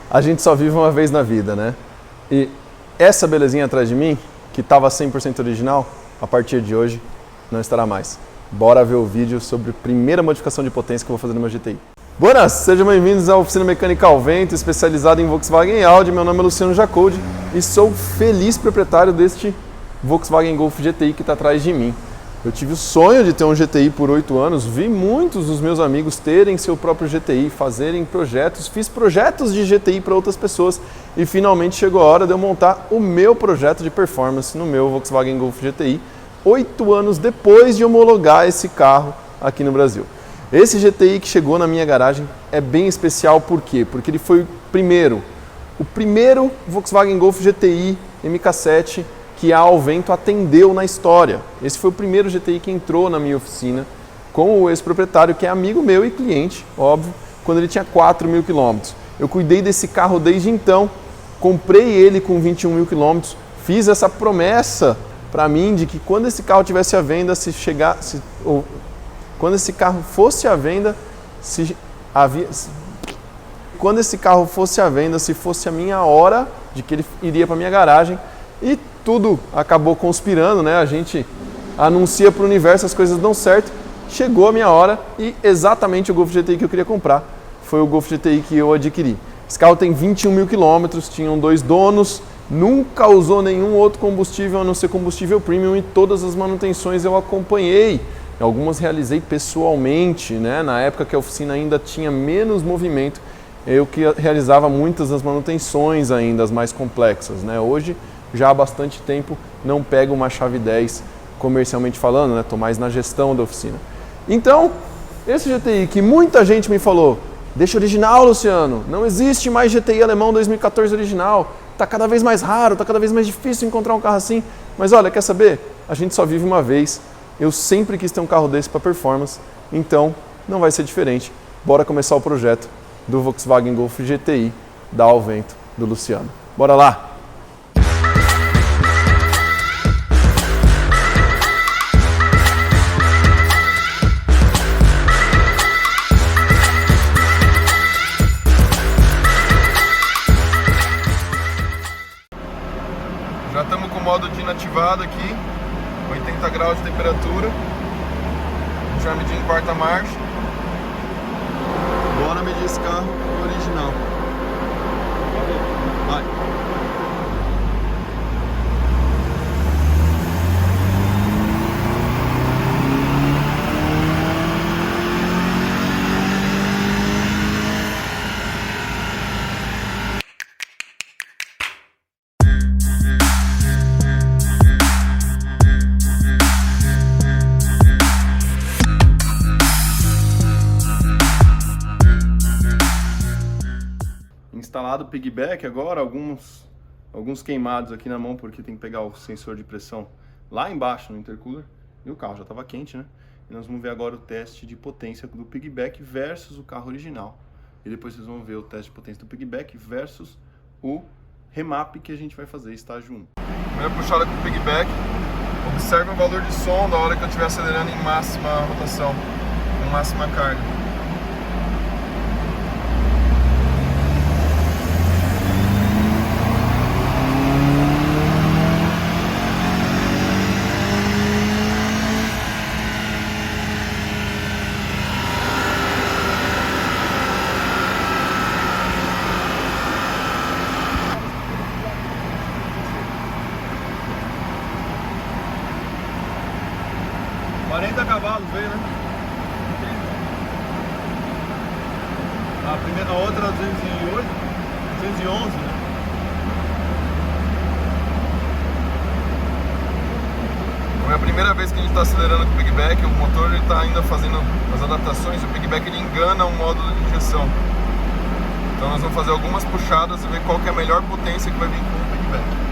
A gente só vive uma vez na vida, né? E essa belezinha atrás de mim, que estava 100% original, a partir de hoje não estará mais. Bora ver o vídeo sobre a primeira modificação de potência que eu vou fazer no meu GTI. Buenas, sejam bem-vindos à Oficina Mecânica ao Vento, especializada em Volkswagen e Audi. Meu nome é Luciano Jacoldi e sou feliz proprietário deste Volkswagen Golf GTI que está atrás de mim. Eu tive o sonho de ter um GTI por 8 anos, vi muitos dos meus amigos terem seu próprio GTI, fazerem projetos, fiz projetos de GTI para outras pessoas e finalmente chegou a hora de eu montar o meu projeto de performance no meu Volkswagen Golf GTI, 8 anos depois de homologar esse carro aqui no Brasil. Esse GTI que chegou na minha garagem é bem especial, por quê? Porque ele foi o primeiro Volkswagen Golf GTI MK7 que a Ao Vento atendeu na história. Esse foi o primeiro GTI que entrou na minha oficina com o ex-proprietário, que é amigo meu e cliente, óbvio, quando ele tinha 4.000 quilômetros. Eu cuidei desse carro desde então, comprei ele com 21.000 quilômetros, fiz essa promessa para mim de que quando esse carro tivesse à venda, quando esse carro fosse à venda, se fosse a minha hora de que ele iria para minha garagem. E tudo acabou conspirando, né? A gente anuncia para o universo, as coisas dão certo. Chegou a minha hora e exatamente o Golf GTI que eu queria comprar foi o Golf GTI que eu adquiri. Esse carro tem 21.000 quilômetros, tinham 2 donos, nunca usou nenhum outro combustível a não ser combustível premium e todas as manutenções eu acompanhei. Algumas realizei pessoalmente, né? Na época que a oficina ainda tinha menos movimento, eu que realizava muitas das manutenções ainda, as mais complexas, né? Hoje, já há bastante tempo, não pego uma chave 10 comercialmente falando, né? Estou mais na gestão da oficina. Então, esse GTI que muita gente me falou, deixa original, Luciano, não existe mais GTI alemão 2014 original, está cada vez mais raro, está cada vez mais difícil encontrar um carro assim. Mas olha, quer saber? A gente só vive uma vez. Eu sempre quis ter um carro desse para performance, então não vai ser diferente. Bora começar o projeto do Volkswagen Golf GTI da Ao Vento do Luciano. Bora lá! Já estamos com o modo de inativado aqui, 80 graus de temperatura, já medi em quarta marcha. Bora medir esse carro original. Vai. Instalado o piggyback agora, alguns queimados aqui na mão porque tem que pegar o sensor de pressão lá embaixo no intercooler e o carro já estava quente, né? E nós vamos ver agora o teste de potência do piggyback versus o carro original. E depois vocês vão ver o teste de potência do piggyback versus o remap que a gente vai fazer, estágio 1. Primeira puxada com o piggyback, observe o valor de som na hora que eu estiver acelerando em máxima rotação, em máxima carga. Cavalos veio, né? A outra 208, 211, né? É a primeira vez que a gente está acelerando com o piggyback, o motor está ainda fazendo as adaptações, o piggyback ele engana o módulo de injeção. Então nós vamos fazer algumas puxadas e ver qual que é a melhor potência que vai vir com o piggyback.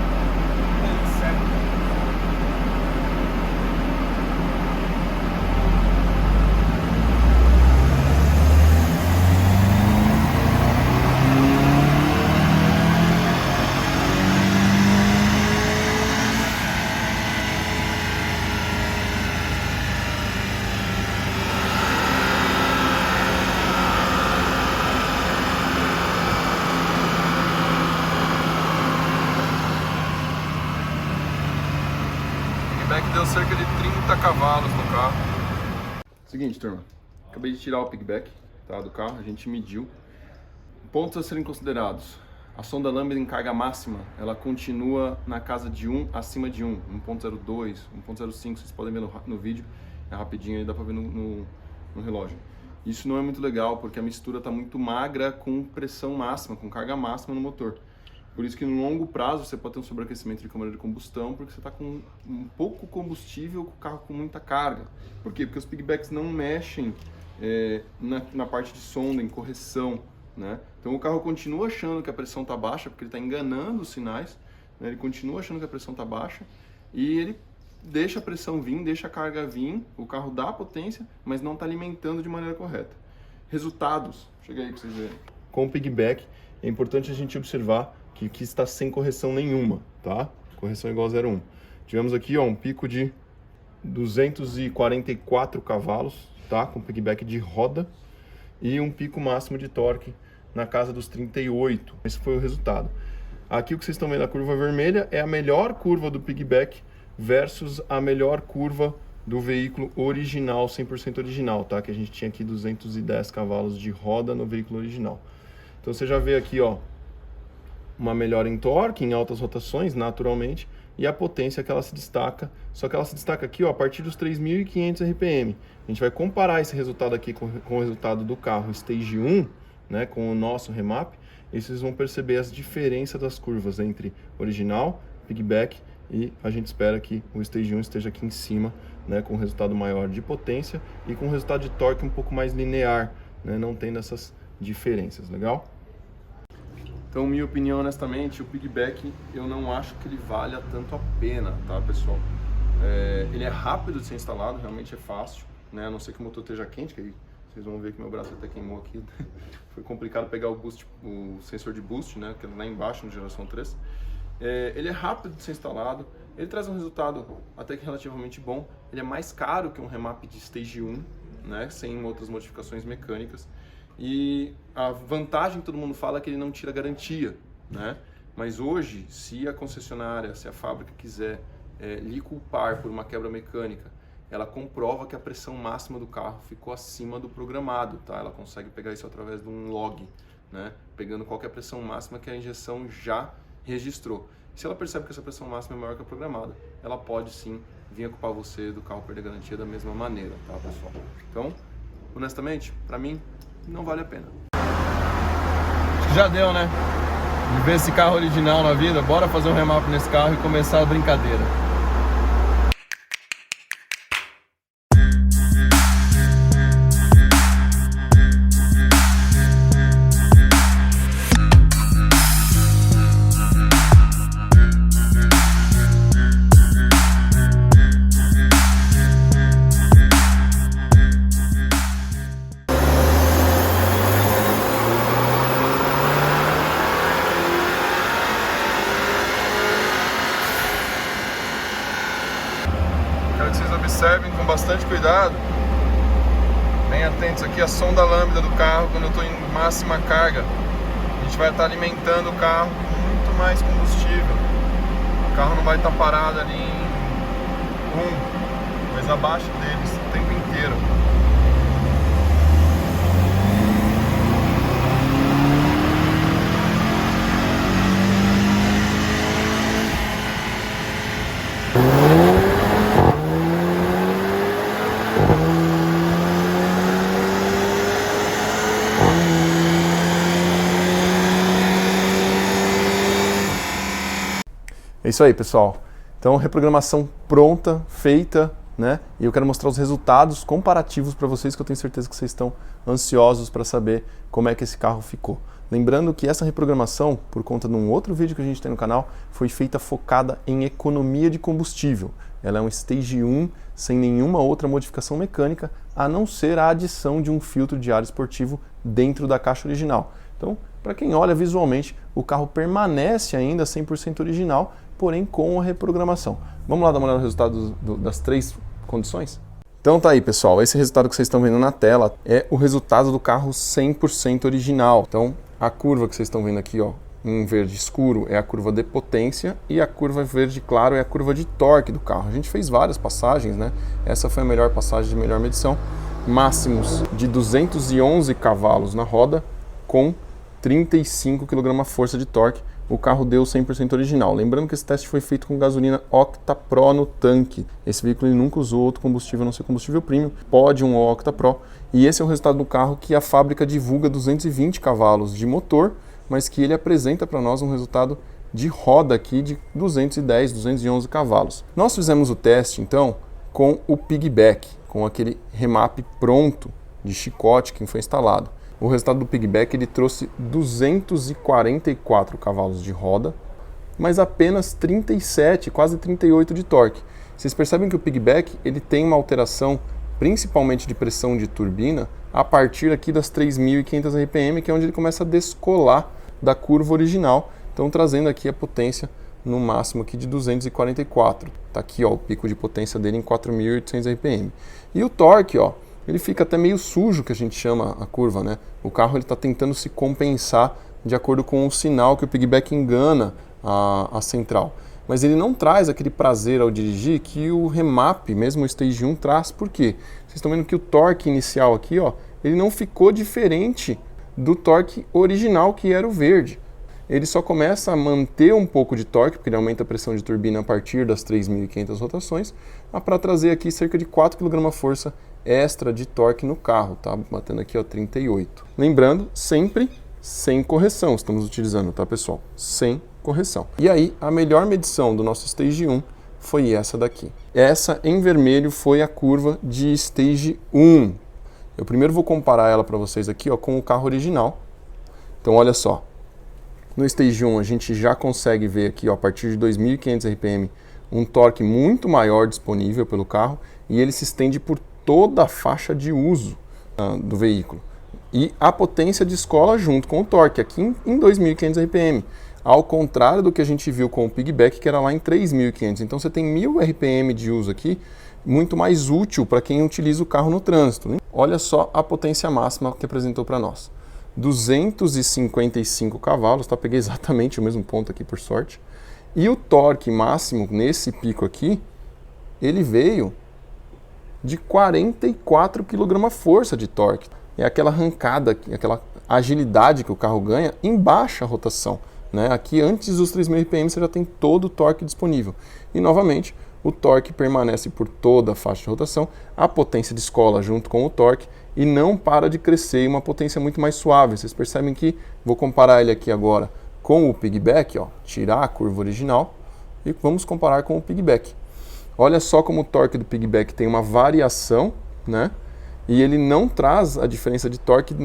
cerca de 30 cavalos no carro. Seguinte, turma, acabei de tirar o piggyback, tá, do carro, a gente mediu. Pontos a serem considerados: a sonda lambda em carga máxima, ela continua na casa de 1 acima de 1, 1.02, 1.05, vocês podem ver no vídeo, é rapidinho aí, dá pra ver no relógio. Isso não é muito legal, porque a mistura está muito magra com pressão máxima, com carga máxima no motor. Por isso que no longo prazo você pode ter um sobreaquecimento de câmara de combustão, porque você está com um pouco combustível, com o carro com muita carga. Por quê? Porque os piggybacks não mexem na parte de sonda, em correção, né? Então o carro continua achando que a pressão está baixa, porque ele está enganando os sinais, né? Ele continua achando que a pressão está baixa e ele deixa a pressão vir, deixa a carga vir, o carro dá potência, mas não está alimentando de maneira correta. Resultados, chega aí para vocês verem. Com o piggyback é importante a gente observar que aqui está sem correção nenhuma, tá? Correção igual a 0,1. Tivemos aqui, ó, um pico de 244 cavalos, tá? Com piggyback de roda e um pico máximo de torque na casa dos 38. Esse foi o resultado. Aqui o que vocês estão vendo, a curva vermelha é a melhor curva do piggyback versus a melhor curva do veículo original, 100% original, tá? Que a gente tinha aqui 210 cavalos de roda no veículo original. Então você já vê aqui, ó, uma melhora em torque, em altas rotações, naturalmente, e a potência que ela se destaca, só que ela se destaca aqui, ó, a partir dos 3.500 RPM. A gente vai comparar esse resultado aqui com o resultado do carro Stage 1, né, com o nosso remap, e vocês vão perceber as diferenças das curvas entre original, piggyback, e a gente espera que o Stage 1 esteja aqui em cima, né, com um resultado maior de potência e com um resultado de torque um pouco mais linear, né, não tendo essas diferenças, legal? Então, minha opinião, honestamente, o piggyback eu não acho que ele valha tanto a pena, tá, pessoal? Ele é rápido de ser instalado, realmente é fácil, né? A não ser que o motor esteja quente, que aí vocês vão ver que meu braço até queimou aqui. Foi complicado pegar o sensor de boost, né? Que é lá embaixo no geração 3. Ele é rápido de ser instalado, ele traz um resultado até que relativamente bom. Ele é mais caro que um remap de Stage 1, né? Sem outras modificações mecânicas. E a vantagem que todo mundo fala é que ele não tira garantia, né? Mas hoje, se a concessionária, se a fábrica quiser lhe culpar por uma quebra mecânica, ela comprova que a pressão máxima do carro ficou acima do programado, tá? Ela consegue pegar isso através de um log, né? Pegando qualquer pressão máxima que a injeção já registrou. Se ela percebe que essa pressão máxima é maior que a programada, ela pode sim vir a culpar você do carro perder garantia da mesma maneira, tá, pessoal? Então, honestamente, pra mim, não vale a pena. Acho que já deu, né? De ver esse carro original na vida, bora fazer um remap nesse carro e começar a brincadeira. Quero que vocês observem com bastante cuidado, bem atentos aqui à sonda lambda do carro quando eu estou em máxima carga. A gente vai estar alimentando o carro com muito mais combustível. O carro não vai estar parado ali em 1, mas abaixo deles o tempo inteiro. É isso aí, pessoal. Então, reprogramação pronta, feita, né? E eu quero mostrar os resultados comparativos para vocês, que eu tenho certeza que vocês estão ansiosos para saber como é que esse carro ficou. Lembrando que essa reprogramação, por conta de um outro vídeo que a gente tem no canal, foi feita focada em economia de combustível. Ela é um Stage 1 sem nenhuma outra modificação mecânica, a não ser a adição de um filtro de ar esportivo dentro da caixa original. Então, para quem olha visualmente, o carro permanece ainda 100% original, porém com a reprogramação. Vamos lá dar uma olhada no resultado das 3 condições? Então tá aí, pessoal, esse resultado que vocês estão vendo na tela é o resultado do carro 100% original. Então a curva que vocês estão vendo aqui, ó, em verde escuro é a curva de potência e a curva verde claro é a curva de torque do carro. A gente fez várias passagens, né? Essa foi a melhor passagem de melhor medição. Máximos de 211 cavalos na roda com 35 kgf de torque. O carro deu 100% original. Lembrando que esse teste foi feito com gasolina Octa Pro no tanque. Esse veículo ele nunca usou outro combustível, a não ser combustível premium. Pode um Octa Pro. E esse é o resultado do carro que a fábrica divulga 220 cavalos de motor, mas que ele apresenta para nós um resultado de roda aqui de 210, 211 cavalos. Nós fizemos o teste, então, com o piggyback, com aquele remap pronto de chicote que foi instalado. O resultado do piggyback ele trouxe 244 cavalos de roda, mas apenas 37, quase 38 de torque. Vocês percebem que o piggyback ele tem uma alteração principalmente de pressão de turbina a partir aqui das 3.500 RPM, que é onde ele começa a descolar da curva original, então trazendo aqui a potência no máximo aqui de 244. Tá aqui, ó, o pico de potência dele em 4.800 RPM. E o torque, ó, ele fica até meio sujo, que a gente chama a curva, né? O carro ele está tentando se compensar de acordo com o sinal que o piggyback engana a central. Mas ele não traz aquele prazer ao dirigir que o remap, mesmo o Stage 1, traz. Por quê? Vocês estão vendo que o torque inicial aqui, ó, ele não ficou diferente do torque original, que era o verde. Ele só começa a manter um pouco de torque, porque ele aumenta a pressão de turbina a partir das 3.500 rotações, para trazer aqui cerca de 4 kgf extra de torque no carro, tá? Batendo aqui, ó, 38. Lembrando, sempre sem correção estamos utilizando, tá, pessoal? Sem correção. E aí, a melhor medição do nosso Stage 1 foi essa daqui. Essa em vermelho foi a curva de Stage 1. Eu primeiro vou comparar ela para vocês aqui, ó, com o carro original. Então, olha só. No Stage 1 a gente já consegue ver aqui, ó, a partir de 2.500 RPM, um torque muito maior disponível pelo carro e ele se estende por toda a faixa de uso do veículo. E a potência descola junto com o torque, aqui em 2.500 RPM. Ao contrário do que a gente viu com o piggyback, que era lá em 3.500. Então você tem 1.000 RPM de uso aqui, muito mais útil para quem utiliza o carro no trânsito, né? Olha só a potência máxima que apresentou para nós. 255 cavalos, tá? Peguei exatamente o mesmo ponto aqui por sorte. E o torque máximo nesse pico aqui, ele veio de 44 kgf de torque. É aquela arrancada, aquela agilidade que o carro ganha em baixa rotação, né? Aqui antes dos 3.000 RPM você já tem todo o torque disponível. E novamente, o torque permanece por toda a faixa de rotação, a potência descola junto com o torque e não para de crescer em uma potência muito mais suave. Vocês percebem que, vou comparar ele aqui agora com o piggyback, ó, tirar a curva original e vamos comparar com o piggyback. Olha só como o torque do piggyback tem uma variação, né? E ele não traz a diferença de torque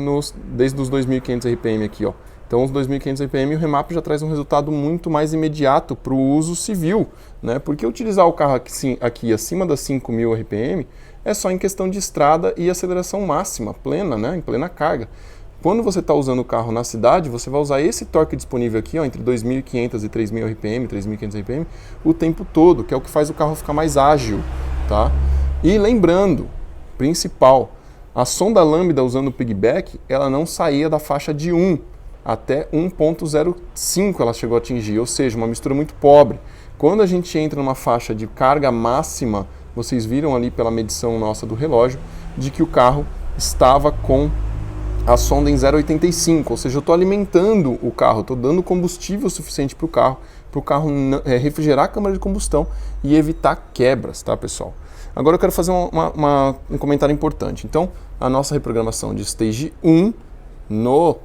desde os 2.500 RPM aqui, ó. Então, os 2.500 RPM, o remap já traz um resultado muito mais imediato para o uso civil, né? Porque utilizar o carro aqui acima das 5.000 RPM é só em questão de estrada e aceleração máxima, plena, né? Em plena carga. Quando você está usando o carro na cidade, você vai usar esse torque disponível aqui, ó, entre 2.500 e 3.000 RPM, 3.500 RPM, o tempo todo, que é o que faz o carro ficar mais ágil, tá? E lembrando, principal, a sonda lambda usando o piggyback, ela não saía da faixa de 1 até 1.05 ela chegou a atingir, ou seja, uma mistura muito pobre. Quando a gente entra numa faixa de carga máxima, vocês viram ali pela medição nossa do relógio, de que o carro estava com a sonda em 0,85, ou seja, eu estou alimentando o carro, estou dando combustível suficiente para o carro refrigerar a câmara de combustão e evitar quebras, tá, pessoal? Agora eu quero fazer um comentário importante. Então, a nossa reprogramação de Stage 1 no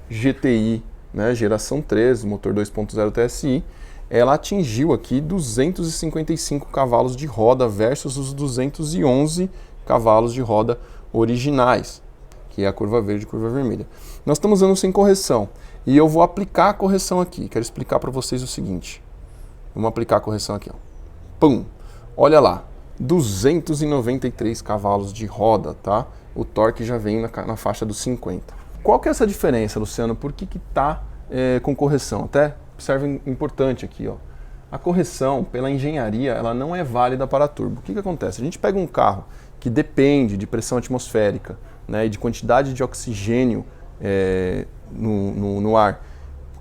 GTI, né, geração 3, motor 2.0 TSI, ela atingiu aqui 255 cavalos de roda versus os 211 cavalos de roda originais, que é a curva verde e curva vermelha. Nós estamos usando sem correção e eu vou aplicar a correção aqui. Quero explicar para vocês o seguinte. Vamos aplicar a correção aqui, ó. Pum! Olha lá, 293 cavalos de roda, tá? O torque já vem na faixa dos 50. Qual que é essa diferença, Luciano? Por que está com correção? Até observe importante aqui, ó. A correção, pela engenharia, ela não é válida para turbo. O que acontece? A gente pega um carro que depende de pressão atmosférica, né, e de quantidade de oxigênio no ar.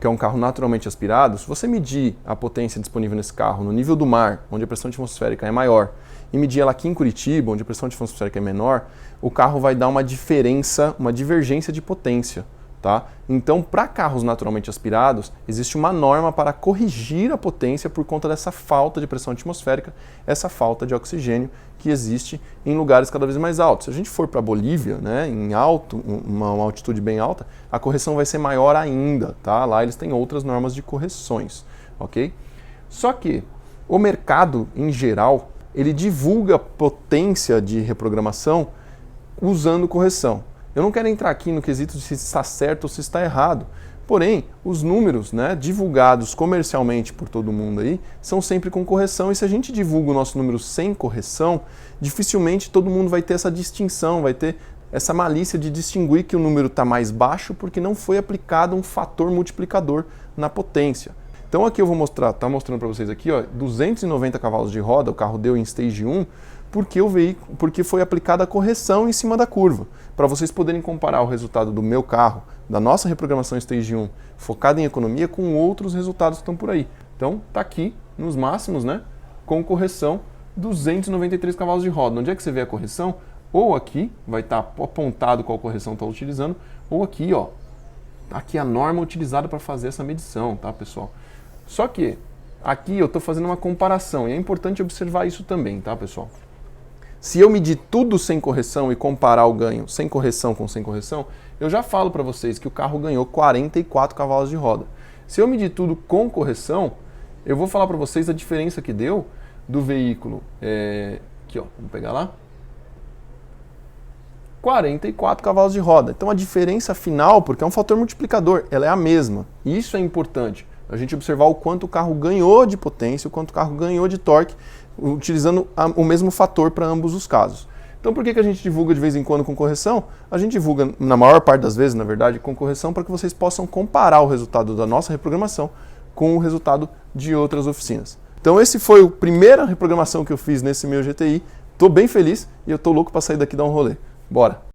que é um carro naturalmente aspirado, se você medir a potência disponível nesse carro no nível do mar, onde a pressão atmosférica é maior, e medir ela aqui em Curitiba, onde a pressão atmosférica é menor, o carro vai dar uma diferença, uma divergência de potência. Tá? Então, para carros naturalmente aspirados, existe uma norma para corrigir a potência por conta dessa falta de pressão atmosférica, essa falta de oxigênio que existe em lugares cada vez mais altos. Se a gente for para a Bolívia, né, em alto, uma altitude bem alta, a correção vai ser maior ainda. Tá? Lá eles têm outras normas de correções. Okay? Só que o mercado, em geral, ele divulga potência de reprogramação usando correção. Eu não quero entrar aqui no quesito de se está certo ou se está errado. Porém, os números, né, divulgados comercialmente por todo mundo aí são sempre com correção. E se a gente divulga o nosso número sem correção, dificilmente todo mundo vai ter essa distinção, vai ter essa malícia de distinguir que o número está mais baixo porque não foi aplicado um fator multiplicador na potência. Então aqui eu vou mostrar, tá mostrando para vocês aqui, ó, 290 cavalos de roda, o carro deu em Stage 1, porque foi aplicada a correção em cima da curva. Para vocês poderem comparar o resultado do meu carro, da nossa reprogramação Stage 1, focada em economia, com outros resultados que estão por aí. Então tá aqui, nos máximos, né, com correção, 293 cavalos de roda. Onde é que você vê a correção? Ou aqui, vai estar apontado qual correção está utilizando, ou aqui, ó, aqui a norma utilizada para fazer essa medição, tá, pessoal? Só que aqui eu estou fazendo uma comparação e é importante observar isso também, tá, pessoal? Se eu medir tudo sem correção e comparar o ganho sem correção com sem correção, eu já falo para vocês que o carro ganhou 44 cavalos de roda. Se eu medir tudo com correção, eu vou falar para vocês a diferença que deu do veículo, aqui ó, vamos pegar lá, 44 cavalos de roda. Então a diferença final, porque é um fator multiplicador, ela é a mesma. E isso é importante, a gente observar o quanto o carro ganhou de potência, o quanto o carro ganhou de torque, utilizando o mesmo fator para ambos os casos. Então por que a gente divulga de vez em quando com correção? A gente divulga, na maior parte das vezes, na verdade, com correção para que vocês possam comparar o resultado da nossa reprogramação com o resultado de outras oficinas. Então esse foi a primeira reprogramação que eu fiz nesse meu GTI. Estou bem feliz e eu estou louco para sair daqui e dar um rolê. Bora!